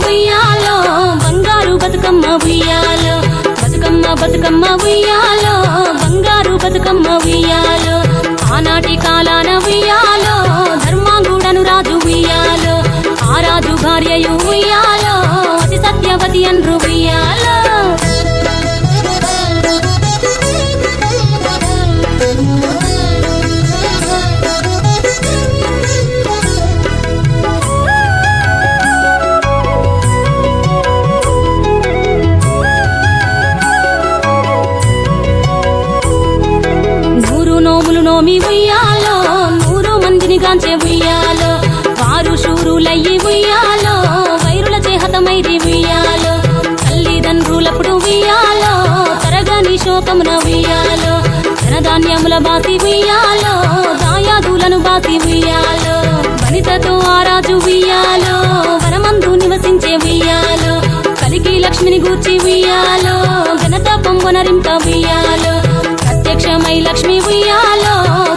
ఉయ్యాలో బంగారు బతుకమ్మ ఉయ్యాలో బతుకమ్మ బతుకమ్మ ఉయ్యాలో బంగారు బతుకమ్మ ఉయ్యాలో ఆనాటి కాలాన ఉయ్యాలో ధర్మాంగుడను రాజు ఉయ్యాలో ఆ రాజు భార్యయు ఉయ్యాలో అతి సత్యవతి అన్రు ఉయ్యాలో నోమి ఉయ్యాలో 100 మందిని గాంచే ఉయ్యాలో వారు శూరులయ్యి ఉయ్యాలో వైరుల చేహతమైరి ఉయ్యాలో తల్లిదండ్రులప్పుడు ఉయ్యాలో తరగని శోకమున ఉయ్యాలో ధనధాన్యముల బాసి ఉయ్యాలో దాయాదులను బాసి ఉయ్యాలో వనితతో ఆ రాజు ఉయ్యాలో వనమందు నివసించే ఉయ్యాలో కలికి లక్ష్మిని గూర్చి ఉయ్యాలో ఘనత పొంగొనరింప ఉయ్యాలో ప్రత్యక్షమై లక్ష్మి ఉయ్యాలో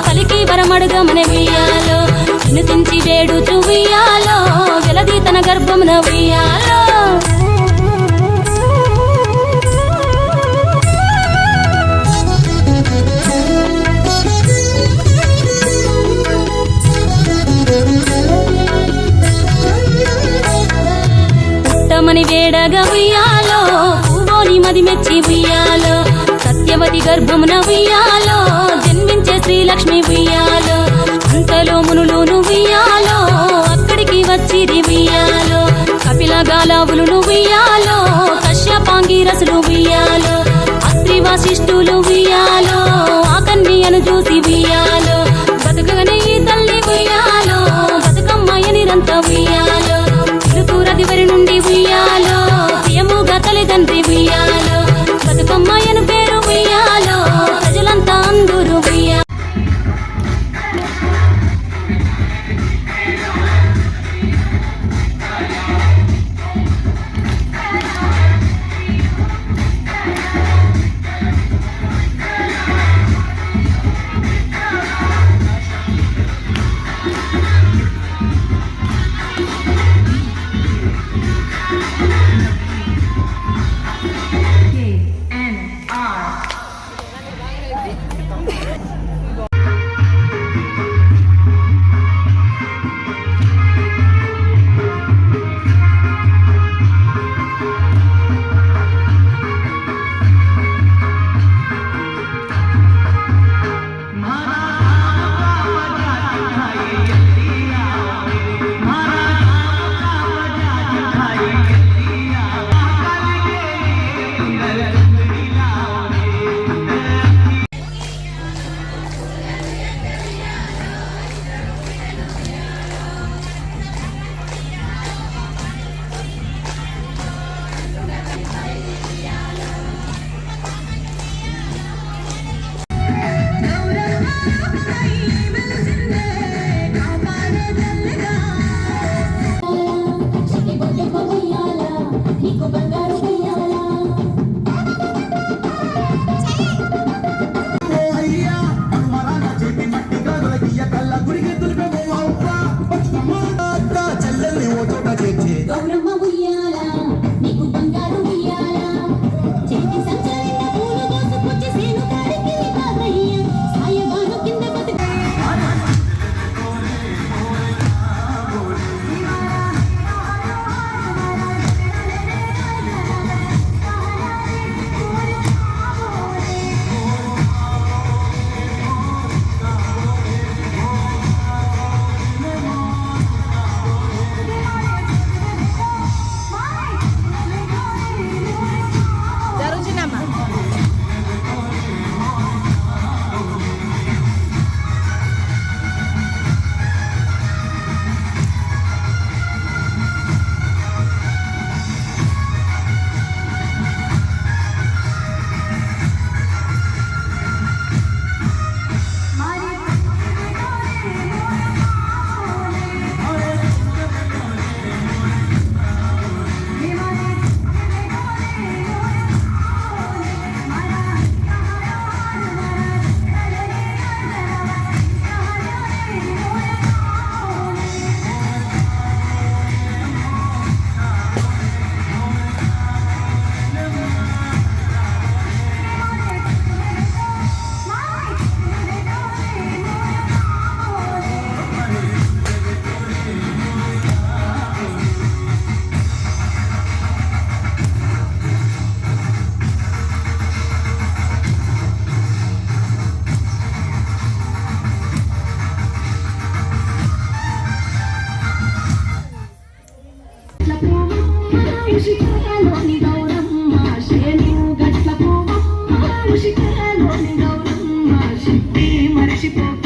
కలికి వరమడుగమన ఉయ్యాలో వినుతించి వేడుచు ఉయ్యాలో జలది తన గర్భమున ఉయ్యాలో పుట్టమని వేడగా ఉయ్యాలో పూవోని మది మెచ్చి ఉయ్యాలో సత్యవతి గర్భమున ఉయ్యాలో జన్మించే శ్రీలక్ష్మి ఉయ్యాలో అంతలో మునులును ఉయ్యాలో అక్కడికి వచ్చిరి ఉయ్యాలో కపిల గాలావులు ఉయ్యాలో కశ్యపాంగిరసులు ఉయ్యాలో అత్రి వశిష్ఠులు ఉయ్యాలో ఆ కన్యను చూసి ఉయ్యాలో బతుకగనే ఈ తల్లి ఉయ్యాలో బతుకమ్మయ్య నిరంత ఉయ్యాలో తిరుపురదివరి నుండి ఉయ్యాలో ప్రియముగా తల్లిదండ్రి ఉయ్యాలో బతుకమ్మయ్యను పేరు ఉయ్యాలో ప్రజలంతా అందరూ ఉయ్యాలో కౌశికలోని గౌరమ్మ శక్తి మరచిపోక